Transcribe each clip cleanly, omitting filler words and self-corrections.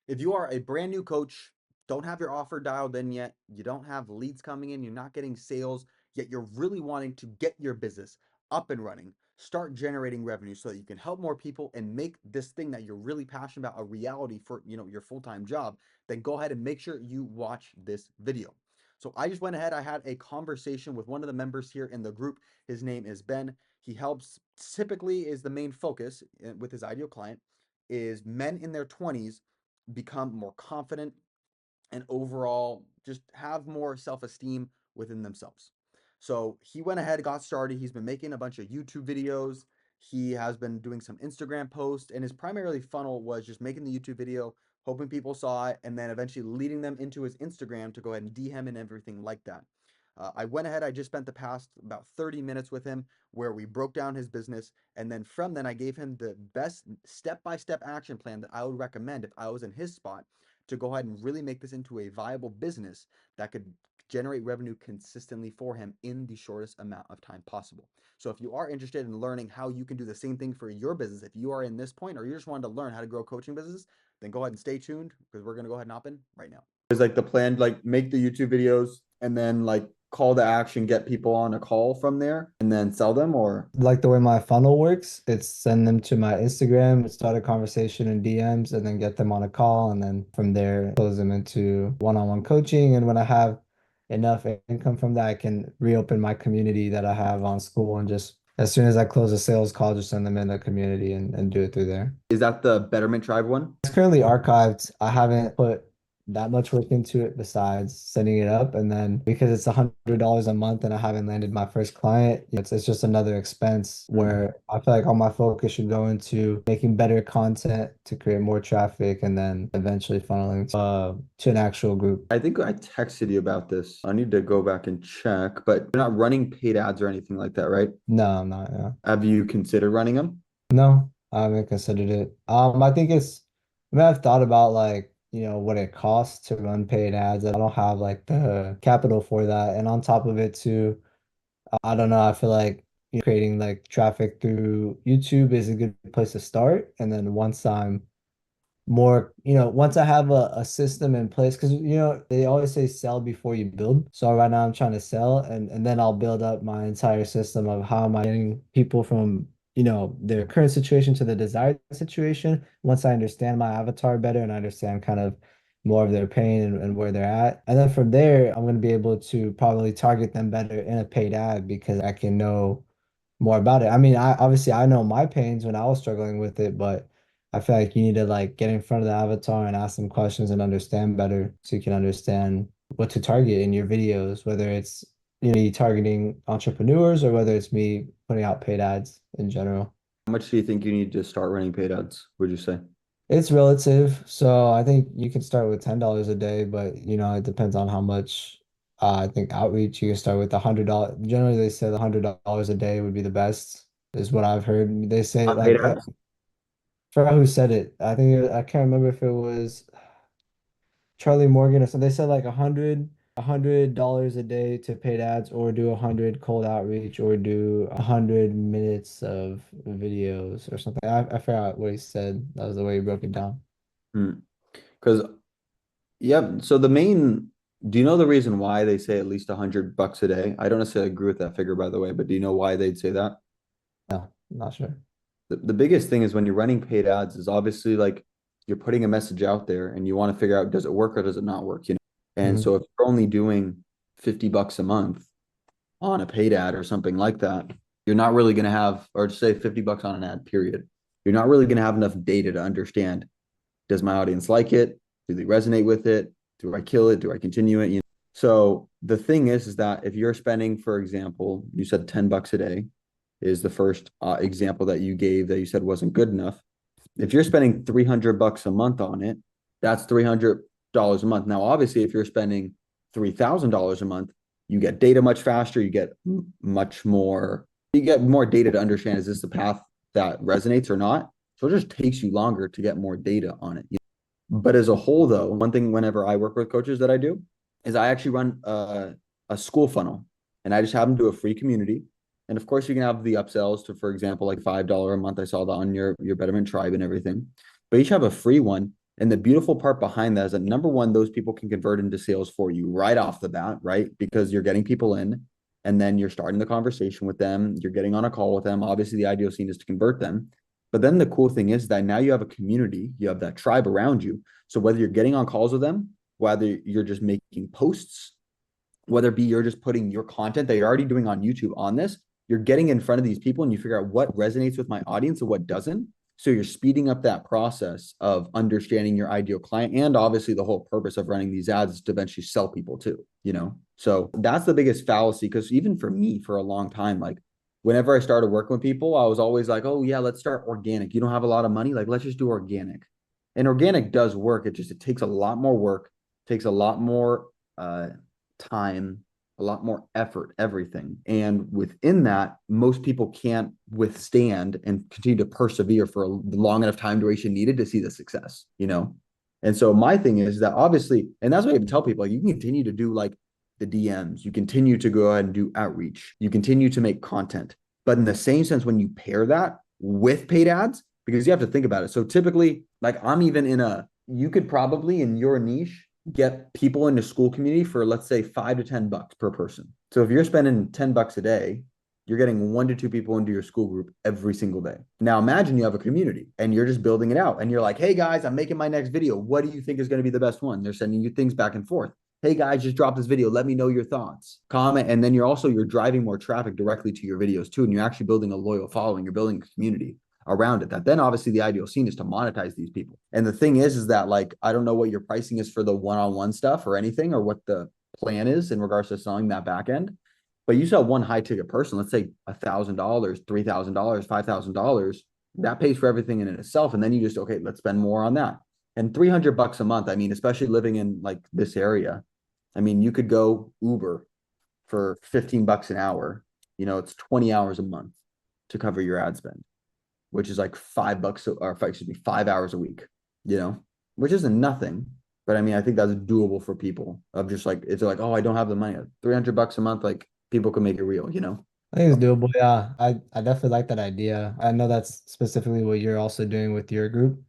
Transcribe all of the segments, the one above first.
If you are a brand new coach, don't have your offer dialed in yet, you don't have leads coming in, you're not getting sales, yet you're really wanting to get your business up and running, start generating revenue so that you can help more people and make this thing that you're really passionate about a reality for, your full-time job, then go ahead and make sure you watch this video. So I just went ahead, I had a conversation with one of the members here in the group. His name is Ben. He helps, typically is the main focus with his ideal client is men in their 20s become more confident and overall just have more self-esteem within themselves. So he went ahead, got started. He's been making a bunch of YouTube videos. He has been doing some Instagram posts, and his primarily funnel was just making the YouTube video, hoping people saw it, and then eventually leading them into his Instagram to go ahead and DM and everything like that. I went ahead, I just spent the past about 30 minutes with him where we broke down his business. And then from then, I gave him the best step by step action plan that I would recommend if I was in his spot to go ahead and really make this into a viable business that could generate revenue consistently for him in the shortest amount of time possible. So if you are interested in learning how you can do the same thing for your business, if you are in this point or you just wanted to learn how to grow a coaching business, then go ahead and stay tuned because we're going to go ahead and hop in right now. Is like the plan, like make the YouTube videos and then like call to action, get people on a call from there and then sell them, or Like the way my funnel works, it's send them to my Instagram, start a conversation in DMs, and then get them on a call, and then from there close them into one-on-one coaching. And when I have enough income from that, I can reopen my community that I have on school, and just as soon as I close a sales call, just send them in the community and do it through there. is that the Betterment Tribe one? It's currently archived. I haven't put that much work into it besides setting it up. And then because it's $100 a month and I haven't landed my first client, it's just another expense where I feel like all my focus should go into making better content to create more traffic and then eventually funneling to an actual group. I think I texted you about this. I need to go back and check, but you're not running paid ads or anything like that, right? No, I'm not. Yeah. Have you considered running them? No, I haven't considered it. I think I mean, I've thought about like, what it costs to run paid ads. I don't have like the capital for that. And on top of it too, I don't know, I feel like creating like traffic through YouTube is a good place to start. And then once I'm more, once I have a system in place, because they always say sell before you build. So right now I'm trying to sell and then I'll build up my entire system of how am I getting people from, their current situation to the desired situation. Once I understand my avatar better and I understand kind of more of their pain and where they're at. And then from there, I'm going to be able to probably target them better in a paid ad because I can know more about it. I mean, I know my pains when I was struggling with it, but I feel like you need to like get in front of the avatar and ask them questions and understand better so you can understand what to target in your videos, whether it's me targeting entrepreneurs or whether it's me putting out paid ads in general. How much do you think you need to start running paid ads, would you say? It's relative. So I think you can start with $10 a day, but it depends on how much I think outreach. You can start with $100. Generally, they say $100 a day would be the best, is what I've heard. They say On paid like ads? forgot who said it. I can't remember if it was Charlie Morgan or something. They said like $100 a day to paid ads or do 100 cold outreach or do 100 minutes of videos or something. I forgot what he said. That was the way he broke it down. Because, yeah, so do you know the reason why they say at least $100 a day? I don't necessarily agree with that figure, by the way, but do you know why they'd say that? No, I'm not sure. The biggest thing is when you're running paid ads is obviously like you're putting a message out there and you want to figure out does it work or does it not work, you know? And Mhm. so if you're only doing $50 a month on a paid ad or something like that, you're not really going to have, or say $50 on an ad, period. You're not really going to have enough data to understand, does my audience like it? Do they resonate with it? Do I kill it? Do I continue it? So the thing is that if you're spending, for example, you said $10 a day is the first example that you gave that you said wasn't good enough. If you're spending $300 a month on it, that's $300 a month. Now, obviously, if you're spending $3,000 a month, you get data much faster. You get much more. You get more data to understand is this the path that resonates or not. So it just takes you longer to get more data on it. But as a whole, though, one thing whenever I work with coaches that I do is I actually run a school funnel, and I just have them do a free community. And of course, you can have the upsells to, for example, like $5 a month. I saw that on your Betterment Tribe and everything. But each have a free one And the beautiful part behind that is that number one, those people can convert into sales for you right off the bat, right? Because you're getting people in and then you're starting the conversation with them. You're getting on a call with them. Obviously, the ideal scene is to convert them. But then the cool thing is that now you have a community, you have that tribe around you. So whether you're getting on calls with them, whether you're just making posts, whether it be you're just putting your content that you're already doing on YouTube on this, you're getting in front of these people and you figure out what resonates with my audience and what doesn't. So you're speeding up that process of understanding your ideal client. And obviously the whole purpose of running these ads is to eventually sell people too, you know? So that's the biggest fallacy. Cause even for me for a long time, like whenever I started working with people, I was always like, oh yeah, let's start organic. You don't have a lot of money. Like, let's just do organic. And organic does work. It takes a lot more work, takes a lot more, time, a lot more effort, everything. And within that, most people can't withstand and continue to persevere for a long enough time duration needed to see the success, you know? And so my thing is that obviously, and that's what I even tell people, like you can continue to do like the DMs, you continue to go ahead and do outreach, you continue to make content. But in the same sense, when you pair that with paid ads, because you have to think about it. So typically, like I'm even in a, you could probably in your niche get people into school community for let's say $5 to $10 per person. So if you're spending $10 a day, you're getting 1 to 2 people into your school group every single day. Now imagine you have a community and you're just building it out and you're like, hey guys, I'm making my next video. What do you think is going to be the best one? They're sending you things back and forth. Hey guys, just drop this video. Let me know your thoughts. Comment. And then you're driving more traffic directly to your videos too. And you're actually building a loyal following. You're building a community around it. That then obviously the ideal scene is to monetize these people. And the thing is that like I don't know what your pricing is for the one-on-one stuff or anything, or what the plan is in regards to selling that back end. But you sell one high ticket person, let's say $1,000, $3,000, $5,000, that pays for everything in itself. And then you just, okay, let's spend more on that. And $300 a month, I mean, especially living in like this area, I mean, you could go Uber for $15 an hour. You know, it's 20 hours a month to cover your ad spend, which is like $5 or excuse me, 5 hours a week, you know, which isn't nothing. But I mean, I think that's doable for people of just like, it's like, oh, I don't have the money. $300 a month, like people can make it real, you know? I think it's doable. Yeah, I definitely like that idea. I know that's specifically what you're also doing with your group.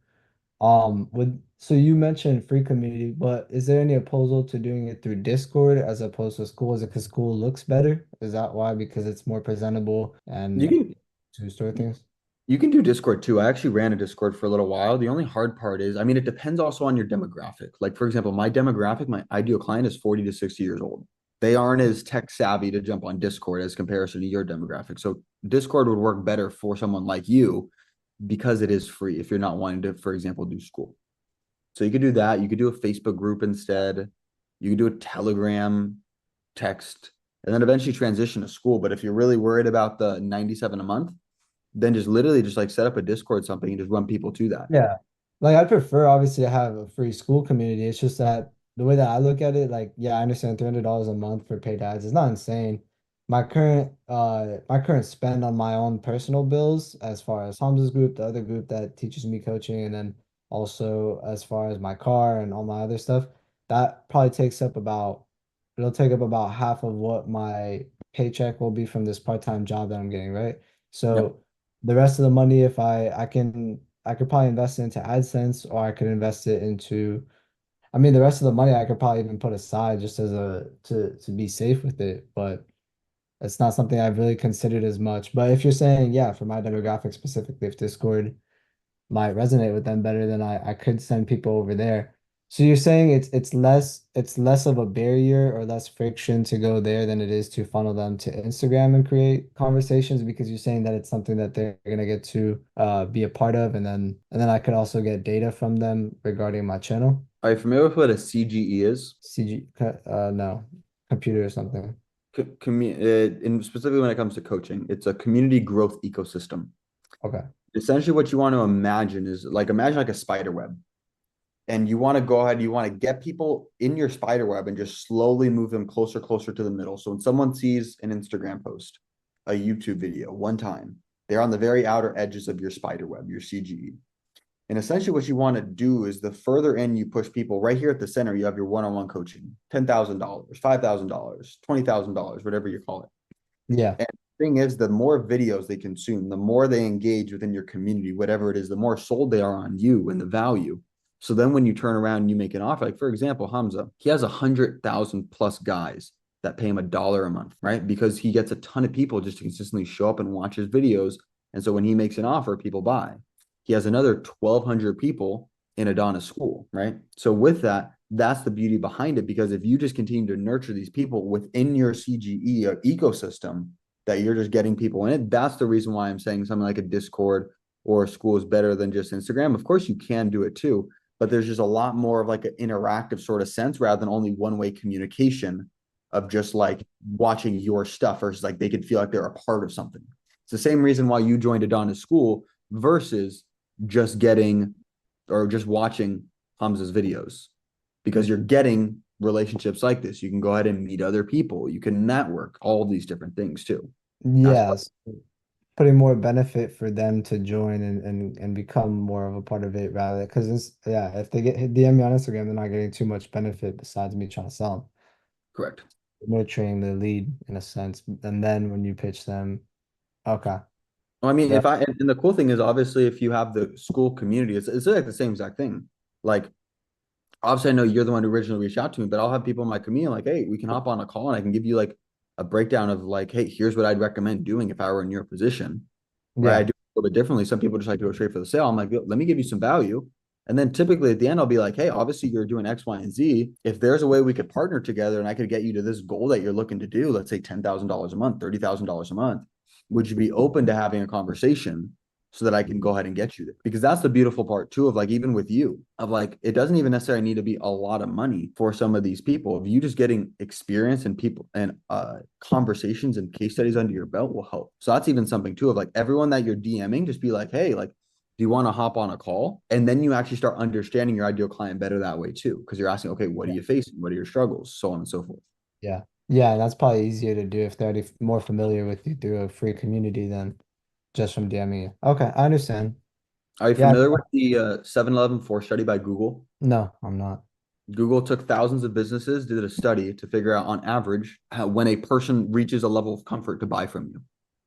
With so you mentioned free community, but is there any opposal to doing it through Discord as opposed to school? Is it because school looks better? Is that why? Because it's more presentable You and can to store things? you can do Discord too. I actually ran a Discord for a little while. The only hard part is, I mean, it depends also on your demographic. Like, for example, my demographic, my ideal client is 40 to 60 years old. They aren't as tech savvy to jump on Discord as comparison to your demographic. So Discord would work better for someone like you because it is free if you're not wanting to, for example, do school. So you could do that. You could do a Facebook group instead. You could do a Telegram text and then eventually transition to school. But if you're really worried about the 97 a month, then just literally just like set up a Discord something and just run people to that. Yeah. Like I prefer obviously to have a free school community. It's just that the way that I look at it, like, yeah, I understand $300 a month for paid ads. It's not insane. My current spend on my own personal bills, as far as Hamza's group, the other group that teaches me coaching, and then also as far as my car and all my other stuff, that probably it'll take up about half of what my paycheck will be from this part-time job that I'm getting, right? Yep. So the rest of the money, if I could probably invest it into AdSense, or I could invest it into, I mean, the rest of the money I could probably even put aside just as to be safe with it, but it's not something I've really considered as much. But if you're saying, yeah, for my demographic specifically, if Discord might resonate with them better, then I could send people over there. So you're saying it's less of a barrier or less friction to go there than it is to funnel them to Instagram and create conversations, because you're saying that it's something that they're gonna get to be a part of, and then I could also get data from them regarding my channel. Are you familiar with what a CGE is? No, computer or something. And specifically when it comes to coaching, it's a community growth ecosystem. Okay. Essentially, what you want to imagine is like imagine like a spider web, and you want to go ahead, you want to get people in your spider web and just slowly move them closer, closer to the middle. So when someone sees an Instagram post, a YouTube video one time, they're on the very outer edges of your spider web, your CGE. And essentially, what you want to do is the further in you push people, right here at the center, you have your one-on-one coaching, $10,000, $5,000, $20,000, whatever you call it. Yeah. And the thing is, the more videos they consume, the more they engage within your community, whatever it is, the more sold they are on you and the value. So then when you turn around and you make an offer, like for example, Hamza, he has 100,000 plus guys that pay him $1 a month, right? Because he gets a ton of people just to consistently show up and watch his videos. And so when he makes an offer, people buy. He has another 1,200 people in Adonis school, right? So with that, that's the beauty behind it. Because if you just continue to nurture these people within your CGE ecosystem, that you're just getting people in it, that's the reason why I'm saying something like a Discord or a school is better than just Instagram. Of course, you can do it too, but there's just a lot more of like an interactive sort of sense rather than only one-way communication of just like watching your stuff versus like they could feel like they're a part of something. It's the same reason why you joined Adonis school versus just getting or just watching Hamza's videos because you're getting relationships like this. You can go ahead and meet other people. You can network, all of these different things too. That's why. Yes, putting more benefit for them to join and become more of a part of it rather because it's yeah, if they get DM me on Instagram, they're not getting too much benefit besides me trying to sell them, Correct. nurturing the lead in a sense. And then when you pitch them, okay, Well, I mean, yeah, if I and the cool thing is obviously if you have the school community, it's like the same exact thing. Like obviously I know you're the one who originally reached out to me, but I'll have people in my community like, hey, we can hop on a call and I can give you like a breakdown of like, hey, here's what I'd recommend doing if I were in your position. Right? I yeah, do it a little bit differently. Some people just like to go straight for the sale. I'm like, let me give you some value. And then typically at the end, I'll be like, hey, obviously you're doing X, Y, and Z. If there's a way we could partner together and I could get you to this goal that you're looking to do, let's say $10,000 a month, $30,000 a month, would you be open to having a conversation so that I can go ahead and get you there? Because that's the beautiful part too of like, even with you, of like, it doesn't even necessarily need to be a lot of money for some of these people. If you just getting experience and people and conversations and case studies under your belt will help. So that's even something too of like everyone that you're DMing, just be like, hey, like, do you want to hop on a call? And then you actually start understanding your ideal client better that way too. Cause you're asking, okay, what are yeah, you facing? What are your struggles? So on and so forth. yeah, yeah. And that's probably easier to do if they're already more familiar with you through a free community than just from DMing you. Okay, I understand. Are you Yeah, familiar with the 7-Eleven force study by Google? no, I'm not. Google took thousands of businesses, did a study to figure out on average when a person reaches a level of comfort to buy from you.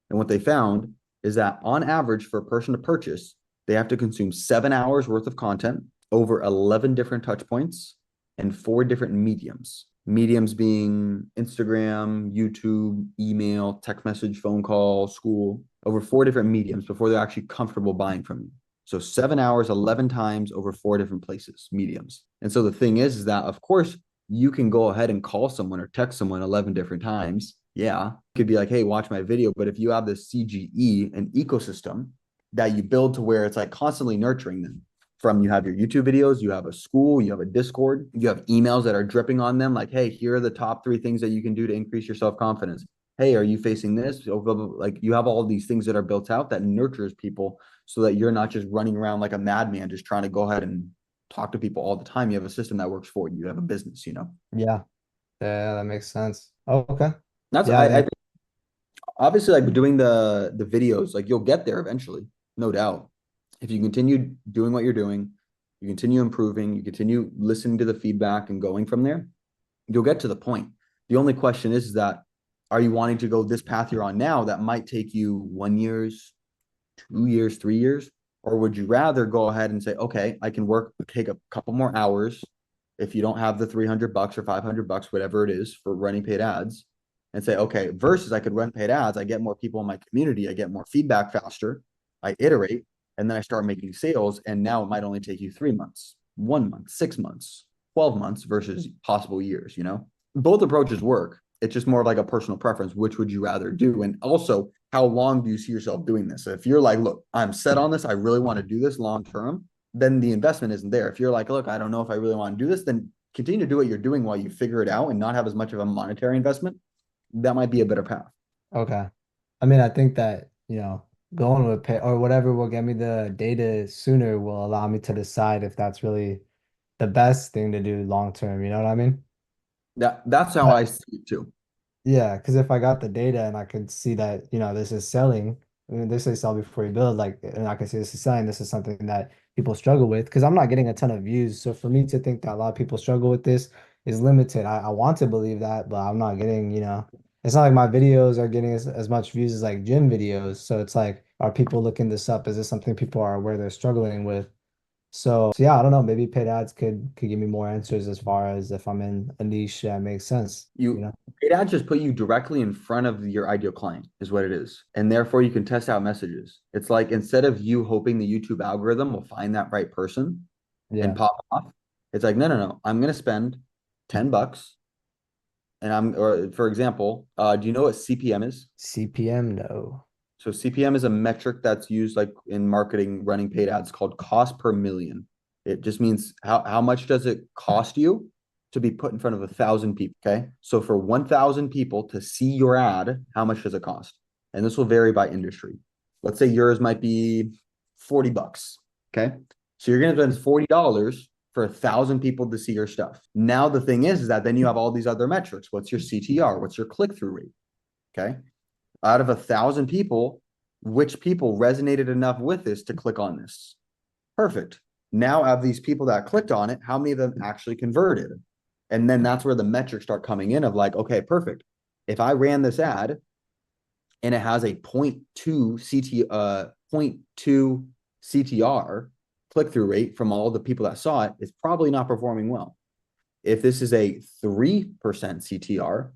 And what they found is that on average, for a person to purchase, they have to consume 7 hours worth of content over 11 different touch points and 4 different mediums. Mediums being Instagram, YouTube, email, text message, phone call, school, over 4 different mediums before they're actually comfortable buying from you. So 7 hours, 11 times over 4 different places, mediums. And so the thing is that, of course, you can go ahead and call someone or text someone 11 different times. Yeah. You could be like, hey, watch my video. But if you have this CGE and ecosystem that you build to where it's like constantly nurturing them from you have your YouTube videos, you have a school, you have a Discord, you have emails that are dripping on them like, hey, here are the top 3 things that you can do to increase your self confidence. Hey, are you facing this? Like you have all these things that are built out that nurtures people so that you're not just running around like a madman, just trying to go ahead and talk to people all the time. You have a system that works for you. You have a business, you know. Yeah, yeah, that makes sense. Oh, okay. That's Yeah, I I think think obviously like doing the videos, like you'll get there eventually, no doubt. If you continue doing what you're doing, you continue improving, you continue listening to the feedback and going from there, you'll get to the point. The only question is that are you wanting to go this path you're on now that might take you 1 years, 2 years, 3 years? Or would you rather go ahead and say, okay, I can work, take a couple more hours if you don't have the $300 or $500, whatever it is for running paid ads, and say, okay, versus I could run paid ads, I get more people in my community, I get more feedback faster, I iterate, and then I start making sales. And now it might only take you 3 months, 1 month, 6 months, 12 months versus possible years, you know? Both approaches work. It's just more of like a personal preference. Which would you rather do? And also, how long do you see yourself doing this? If you're like, look, I'm set on this, I really want to do this long term, then the investment isn't there. If you're like, look, I don't know if I really want to do this, then continue to do what you're doing while you figure it out and not have as much of a monetary investment. That might be a better path. okay. I mean, I think that, going with pay or whatever will get me the data sooner will allow me to decide if that's really the best thing to do long term. You know what I mean? That's how I see it too. Yeah, because if I got the data and I could see that, this is selling, I mean, they say sell before you build, like, and I can see this is selling, this is something that people struggle with because I'm not getting a ton of views. So for me to think that a lot of people struggle with this is limited. I want to believe that, but I'm not getting, it's not like my videos are getting as much views as like gym videos. So it's like, are people looking this up? Is this something people are aware they're struggling with? So yeah, I don't know. Maybe paid ads could give me more answers as far as if I'm in a niche that makes sense, you You know? Paid ads just put you directly in front of your ideal client, is what it is. And therefore you can test out messages. It's like instead of you hoping the YouTube algorithm will find that right person and Yeah. pop off, it's like, no, no, no. I'm gonna spend $10 and or for example, do you know what CPM is? CPM, no. So CPM is a metric that's used like in marketing, running paid ads called cost per million. It just means how much does it cost you to be put in front of 1,000 people. Okay. So for 1,000 people to see your ad, how much does it cost? And this will vary by industry. Let's say yours might be $40. Okay. So you're gonna spend $40 for 1,000 people to see your stuff. Now the thing is that then you have all these other metrics. What's your CTR? What's your click-through rate? Okay, out of 1,000 people, which people resonated enough with this to click on this? Perfect. Now, of these people that clicked on it, how many of them actually converted? And then that's where the metrics start coming in of like, okay, perfect. If I ran this ad and it has a point two CTR click through rate from all the people that saw it, it's probably not performing well. If this is a 3% CTR,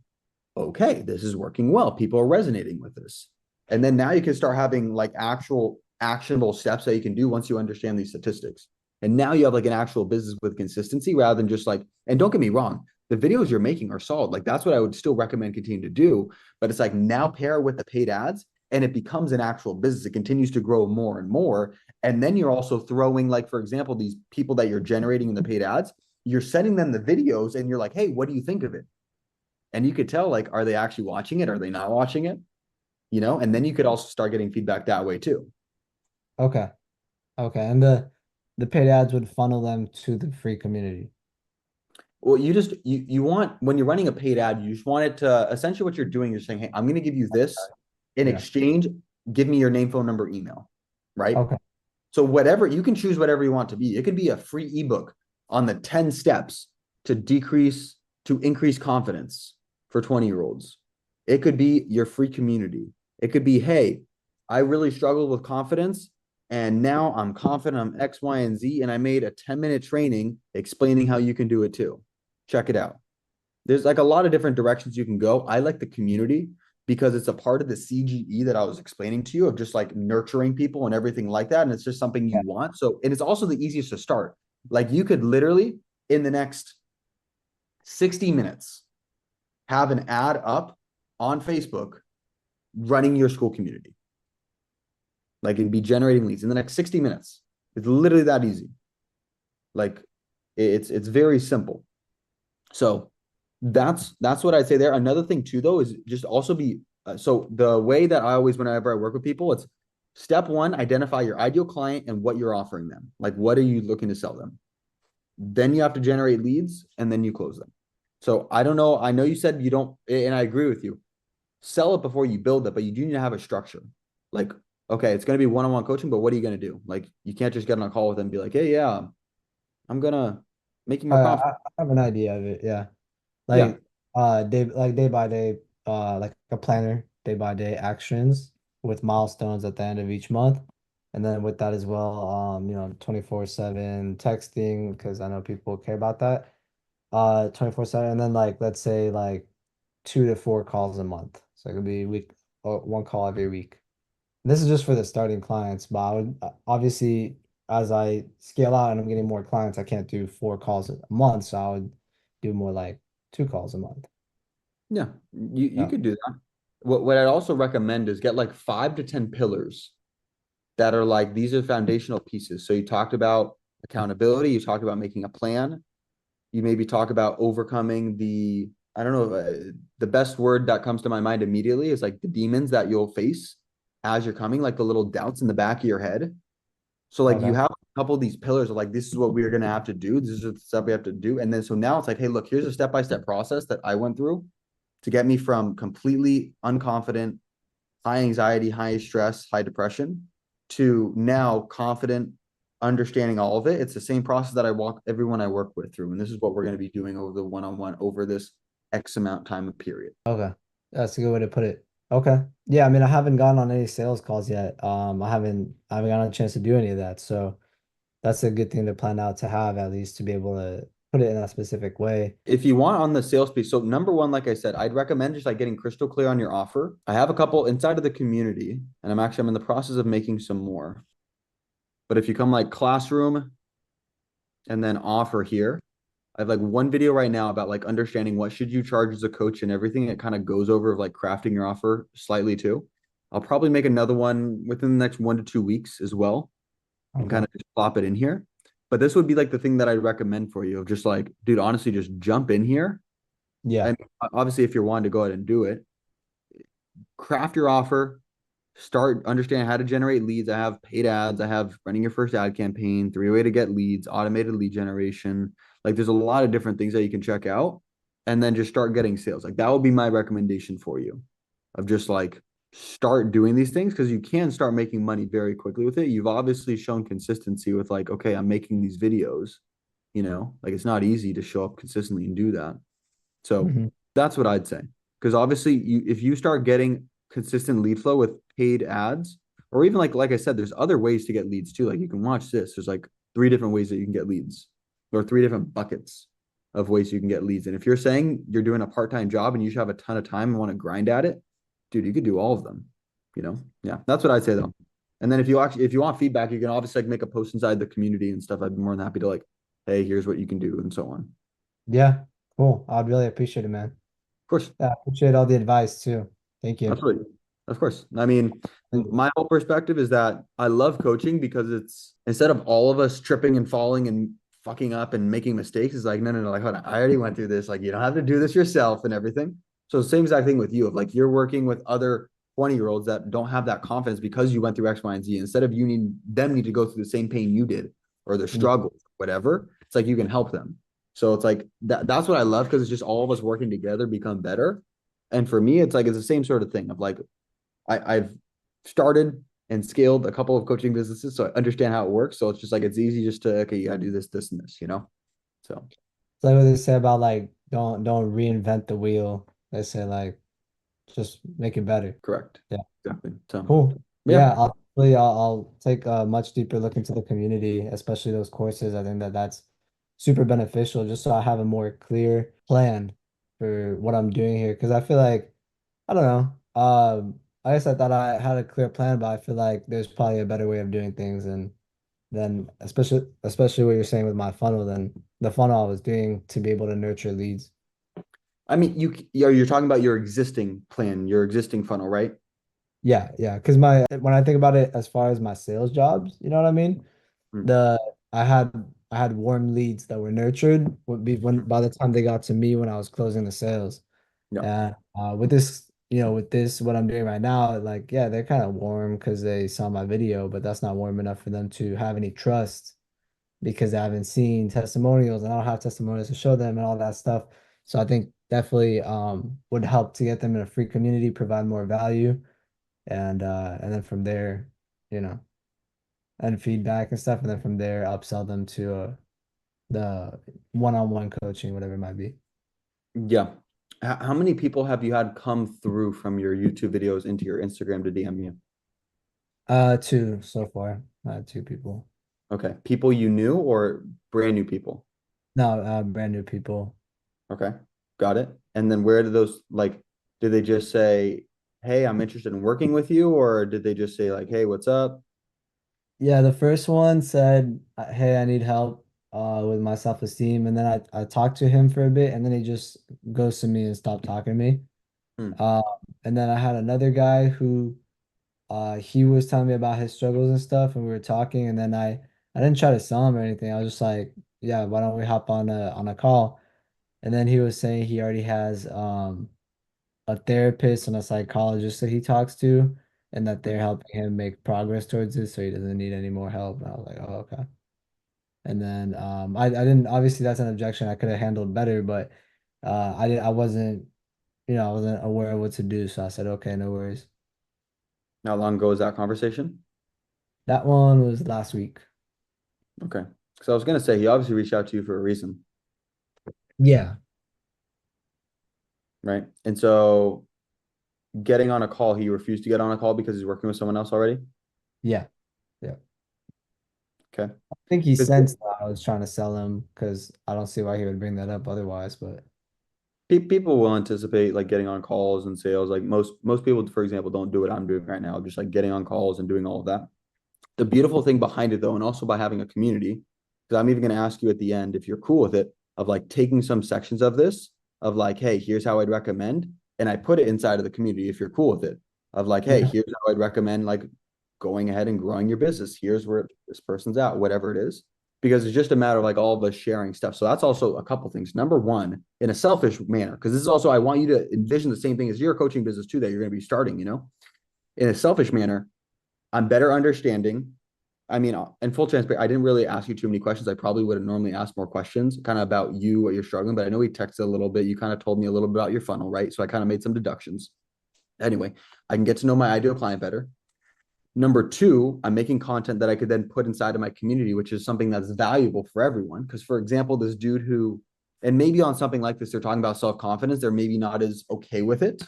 okay, this is working well. People are resonating with this. And then now you can start having like actual actionable steps that you can do once you understand these statistics. And now you have like an actual business with consistency rather than just like, and don't get me wrong, the videos you're making are solid. Like that's what I would still recommend continuing to do. But it's like now pair with the paid ads and it becomes an actual business. It continues to grow more and more. And then you're also throwing, like, for example, these people that you're generating in the paid ads, you're sending them the videos and you're like, hey, what do you think of it? And you could tell, like, are they actually watching it? Are they not watching it? And then you could also start getting feedback that way too. Okay. Okay. And the paid ads would funnel them to the free community. Well, you want, when you're running a paid ad, you just want it to essentially what you're doing. You're saying, hey, I'm going to give you this in Yeah. exchange. Give me your name, phone number, email, right? Okay. So whatever you can choose, whatever you want to be. It could be a free ebook on the 10 steps to decrease to increase confidence for 20-year-olds. It could be your free community. It could be, hey, I really struggled with confidence and now I'm confident I'm X, Y, and Z. And I made a 10-minute training explaining how you can do it too. Check it out. There's like a lot of different directions you can go. I like the community because it's a part of the CGE that I was explaining to you of just like nurturing people and everything like that. And it's just something Yeah. you want. So, and it's also the easiest to start. Like you could literally in the next 60 minutes have an ad up on Facebook running your school community. Like it'd be generating leads in the next 60 minutes. It's literally that easy. Like it's very simple. So that's what I'd say there. Another thing too, though, is just also be so the way that I always, whenever I work with people, it's step one, identify your ideal client and what you're offering them. Like, what are you looking to sell them? Then you have to generate leads and then you close them. So I don't know. I know you said you don't, and I agree with you. Sell it before you build it, but you do need to have a structure. Like, okay, it's going to be one-on-one coaching, but what are you going to do? Like, you can't just get on a call with them and be like, hey, yeah, I'm gonna make you more confident. I have an idea of it. Yeah. Yeah. Like day by day, like a planner, day by day actions with milestones at the end of each month. And then with that as well, 24/7 texting because I know people care about that. 24/7, and then like let's say like 2 to 4 calls a month. So it could be week or 1 call every week. This is just for the starting clients, but I would obviously as I scale out and I'm getting more clients, I can't do 4 calls a month, so I would do more like 2 calls a month. Yeah, you Yeah. could do that. What I'd also recommend is get like 5 to 10 pillars that are like these are foundational pieces. So you talked about accountability, you talked about making a plan, you maybe talk about overcoming the I don't know the best word that comes to my mind immediately is like the demons that you'll face as you're coming, like the little doubts in the back of your head. So like you Okay. have a couple of these pillars of like this is what we're gonna have to do, this is the stuff we have to do, and then so now it's like, hey, look, here's a step-by-step process that I went through to get me from completely unconfident, high anxiety, high stress, high depression to now confident, understanding all of it. It's the same process that I walk everyone I work with through. And this is what we're going to be doing over the one-on-one over this X amount time of period. Okay. That's a good way to put it. Okay. Yeah, I mean I haven't gone on any sales calls yet. I haven't gotten a chance to do any of that. So that's a good thing to plan out to have at least to be able to put it in a specific way. If you want on the sales piece, so number one, like I said, I'd recommend just like getting crystal clear on your offer. I have a couple inside of the community, and I'm in the process of making some more. But if you come like classroom and then offer here, I have like one video right now about like understanding what should you charge as a coach and everything. It kind of goes over like crafting your offer slightly too. I'll probably make another one within the next 1 to 2 weeks as well and kind Okay. of just plop it in here. But this would be like the thing that I'd recommend for you of just like, dude, honestly, just jump in here. Yeah. And obviously, if you're wanting to go ahead and do it, craft your offer, start understanding how to generate leads. I have paid ads, I have running your first ad campaign, three-way to get leads, automated lead generation. Like there's a lot of different things that you can check out and then just start getting sales. Like that would be my recommendation for you of just like start doing these things because you can start making money very quickly with it. You've obviously shown consistency with like, okay, I'm making these videos, like it's not easy to show up consistently and do that. So Hmm. that's what I'd say. Because obviously, if you start getting consistent lead flow with paid ads, or even like I said, there's other ways to get leads too. Like you can watch this. There's like three different ways that you can get leads, or three different buckets of ways you can get leads. And if you're saying you're doing a part-time job and you should have a ton of time and want to grind at it, dude, you could do all of them. Yeah, that's what I'd say though. And then if you want feedback, you can obviously like make a post inside the community and stuff. I'd be more than happy to like, hey, here's what you can do and so on. Yeah. Cool. I'd really appreciate it, man. Of course. Yeah, I appreciate all the advice too. Thank you. Absolutely. Of course. I mean, Thank you. my whole perspective is that I love coaching because it's instead of all of us tripping and falling and fucking up and making mistakes, it's like, no, no, no, like, hold on, I already went through this. Like, you don't have to do this yourself and everything. So, same exact thing with you of like, you're working with other 20-year-olds that don't have that confidence because you went through X, Y, and Z. Instead of need to go through the same pain you did or the Yeah. struggle, whatever, it's like you can help them. So, it's like that's what I love because it's just all of us working together become better. And for me, it's like it's the same sort of thing of like I've started and scaled a couple of coaching businesses, so I understand how it works. So it's just like it's easy just to okay, you gotta do this, this, and this. So It's like what they say about like don't reinvent the wheel. They say like just make it better. correct. Yeah. Exactly. So Cool. yeah. Yeah, I'll take a much deeper look into the community, especially those courses. I think that that's super beneficial just so I have a more clear plan for what I'm doing here. Because I feel like, I don't know, I guess I thought I had a clear plan, but I feel like there's probably a better way of doing things. And then especially what you're saying with my funnel, then the funnel I was doing to be able to nurture leads. I mean, you're talking about your existing plan, your existing funnel, right? Yeah, yeah. Because my when I think about it as far as my sales jobs, you know what I mean? Mm, The I had warm leads that were nurtured would be when by the time they got to me when I was closing the sales. yeah. And with this, with this what I'm doing right now, like yeah, they're kind of warm because they saw my video, but that's not warm enough for them to have any trust because I haven't seen testimonials and I don't have testimonials to show them and all that stuff. So I think definitely would help to get them in a free community, provide more value, and then from there, you know, and feedback and stuff, and then from there upsell them to the one-on-one coaching, whatever it might be. Yeah. How many people have you had come through from your YouTube videos into your Instagram to DM you? Two so far. Two people. Okay. People you knew or brand new people? No, brand new people. Okay, got it. And then where did those like, did they just say, "Hey, I'm interested in working with you," or did they just say like, "Hey, what's up?" Yeah, the first one said, "Hey, I need help with my self-esteem," and then I talked to him for a bit, and then he just ghosted me and stopped talking to me. Hmm. Uh, and then I had another guy who he was telling me about his struggles and stuff, and we were talking, and then I didn't try to sell him or anything. I was just like, "Yeah, why don't we hop on a call?" And then he was saying he already has a therapist and a psychologist that he talks to, and that they're helping him make progress towards it, so he doesn't need any more help. And I was like, oh, okay. And then I didn't obviously that's an objection I could have handled better, but I wasn't I wasn't aware of what to do, so I said, okay, no worries. How long ago was that conversation? That one was last week. Okay, because I was gonna say he obviously reached out to you for a reason, Yeah, right? And so getting on a call, he refused to get on a call because he's working with someone else already. yeah, yeah. Okay. I think he Because sensed that I was trying to sell him because I don't see why he would bring that up otherwise. But people will anticipate like getting on calls and sales. Like most people, for example, don't do what I'm doing right now, just like getting on calls and doing all of that. The beautiful thing behind it though, and also by having a community, because I'm even going to ask you at the end if you're cool with it, of like taking some sections of this, of like, hey, here's how I'd recommend, and I put it inside of the community if you're cool with it, of like, hey, yeah, here's how I'd recommend like going ahead and growing your business. Here's where this person's at, whatever it is. Because it's just a matter of like all of us sharing stuff. So that's also a couple things. Number one, in a selfish manner, because this is also, I want you to envision the same thing as your coaching business too, that you're going to be starting, in a selfish manner. I'm better understanding. I mean, in full transparency, I didn't really ask you too many questions. I probably would have normally asked more questions kind of about you, what you're struggling, but I know we texted a little bit. You kind of told me a little bit about your funnel, right? So I kind of made some deductions. Anyway, I can get to know my ideal client better. Number two, I'm making content that I could then put inside of my community, which is something that's valuable for everyone. Because, for example, this dude who, and maybe on something like this, they're talking about self confidence, they're maybe not as okay with it,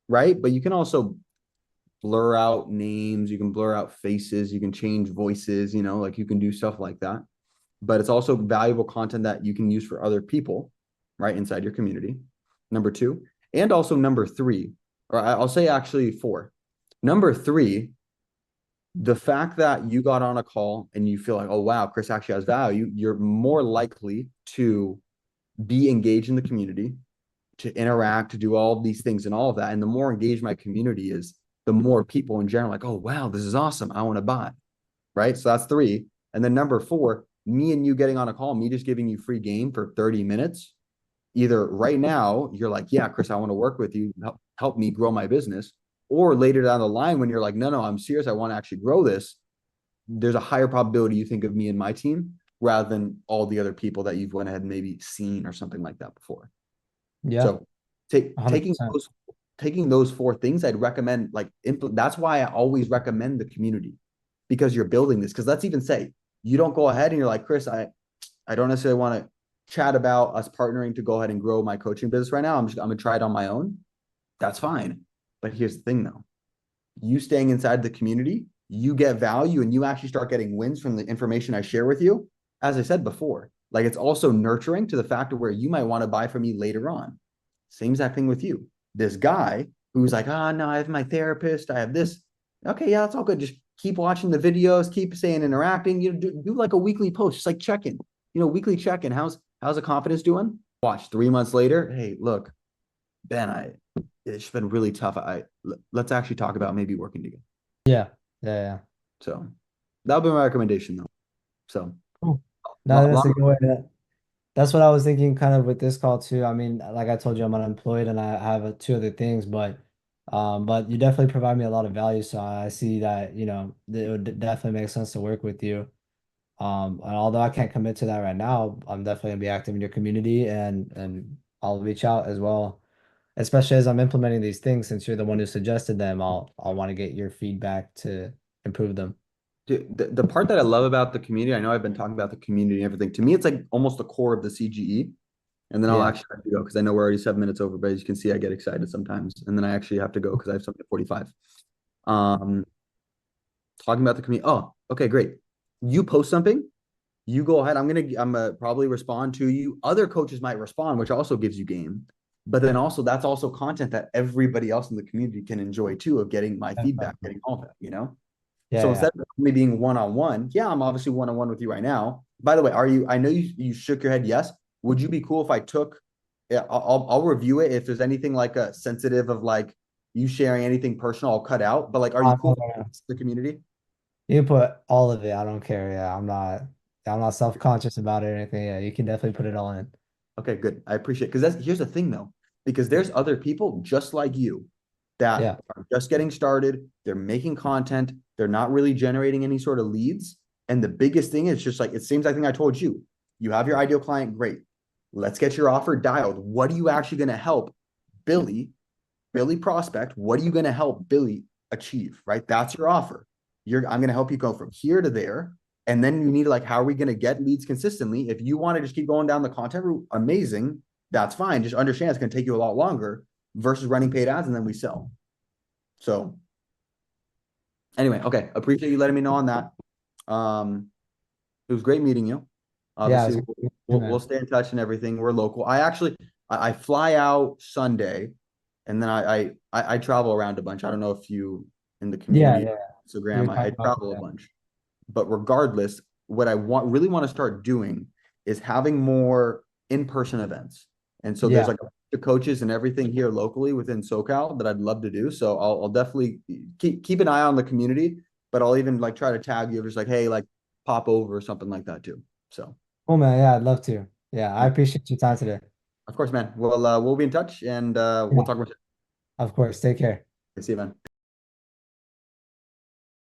right? But you can also blur out names, you can blur out faces, you can change voices, like you can do stuff like that. But it's also valuable content that you can use for other people, right, inside your community. Number two, and also number three, or I'll say actually four. Number three, the fact that you got on a call and you feel like, oh, wow, Chris actually has value, you're more likely to be engaged in the community, to interact, to do all of these things and all of that. And the more engaged my community is, the more people in general like, oh, wow, this is awesome. I want to buy. Right. So that's three. And then number four, me and you getting on a call, me just giving you free game for 30 minutes. Either right now, you're like, yeah, Chris, I want to work with you, help me grow my business. Or later down the line, when you're like, no, no, I'm serious. I want to actually grow this. There's a higher probability you think of me and my team rather than all the other people that you've went ahead and maybe seen or something like that before. yeah, So take, taking 100%. those taking those four things, I'd recommend like that's why I always recommend the community because you're building this. Because let's even say you don't go ahead and you're like, Chris, I don't necessarily want to chat about us partnering to go ahead and grow my coaching business right now. I'm gonna try it on my own. That's fine. But here's the thing though. You staying inside the community, you get value and you actually start getting wins from the information I share with you. As I said before, like it's also nurturing to the fact of where you might want to buy from me later on. Same exact thing with you. This guy who's like, oh no, I have my therapist, I have this. Okay, yeah, that's all good. Just keep watching the videos, keep saying interacting. Do like a weekly post, just like check-in. Weekly check-in. How's the confidence doing? Watch 3 months later. Hey, look, Ben, it's been really tough. Let's actually talk about maybe working together. Yeah, yeah, yeah. So that'll be my recommendation though. So Cool. No, long, that's a long good way to. That's what I was thinking kind of with this call too. I mean, like I told you, I'm unemployed and I have two other things, but you definitely provide me a lot of value. So I see that, it would definitely make sense to work with you. And although I can't commit to that right now, I'm definitely gonna be active in your community and I'll reach out as well. Especially as I'm implementing these things, since you're the one who suggested them, I'll want to get your feedback to improve them. Dude, the part that I love about the community, I know I've been talking about the community and everything. To me, it's like almost the core of the CGE. And then I'll Yeah. actually have to go because I know we're already 7 minutes over, but as you can see, I get excited sometimes. And then I actually have to go because I have something at 45. Um, talking about the community. Oh, okay, great. You post something, you go ahead. I'm gonna probably respond to you. Other coaches might respond, which also gives you game. But then also that's also content that everybody else in the community can enjoy too, of getting my feedback, Definitely. getting all that. Yeah, So yeah. instead of me being one-on-one, yeah, I'm obviously one-on-one with you right now. By the way, I know you shook your head, yes. Would you be cool if I took, yeah, I'll review it. If there's anything like a sensitive of like you sharing anything personal, I'll cut out. But like, are you cool No, if no, I no. the community? You can put all of it. I don't care. Yeah, I'm not self-conscious about it or anything. Yeah, you can definitely put it all in. Okay, good. I appreciate it. Because here's the thing though, because there's other people just like you that Yeah. are just getting started. They're making content. They're not really generating any sort of leads. And the biggest thing is just like it seems like I think I told you. You have your ideal client, great. Let's get your offer dialed. What are you actually going to help Billy, Billy prospect? What are you going to help Billy achieve? Right? That's your offer. I'm going to help you go from here to there. And then you need like, how are we going to get leads consistently? If you want to just keep going down the content route, amazing. That's fine. Just understand it's going to take you a lot longer versus running paid ads and then we sell. So anyway, okay. Appreciate you letting me know on that. Um, It was great meeting you. Yeah, Obviously, it's we'll man. stay in touch and everything. We're local. I fly out Sunday, and then I travel around a bunch. I don't know if you in the Yeah, community yeah. We were Instagram. I talking about travel a that. bunch, but regardless, what I really want to start doing is having more in-person events. And so there's Yeah. like the coaches and everything here locally within SoCal that I'd love to do. So I'll definitely keep an eye on the community, but I'll even like try to tag you if it's like, hey, like pop over or something like that too. So Cool, man. Yeah, I'd love to. Yeah, I yeah, appreciate your time today. of course, man. We'll be in touch and we'll Yeah, talk more of course. Take care. soon. See you, man.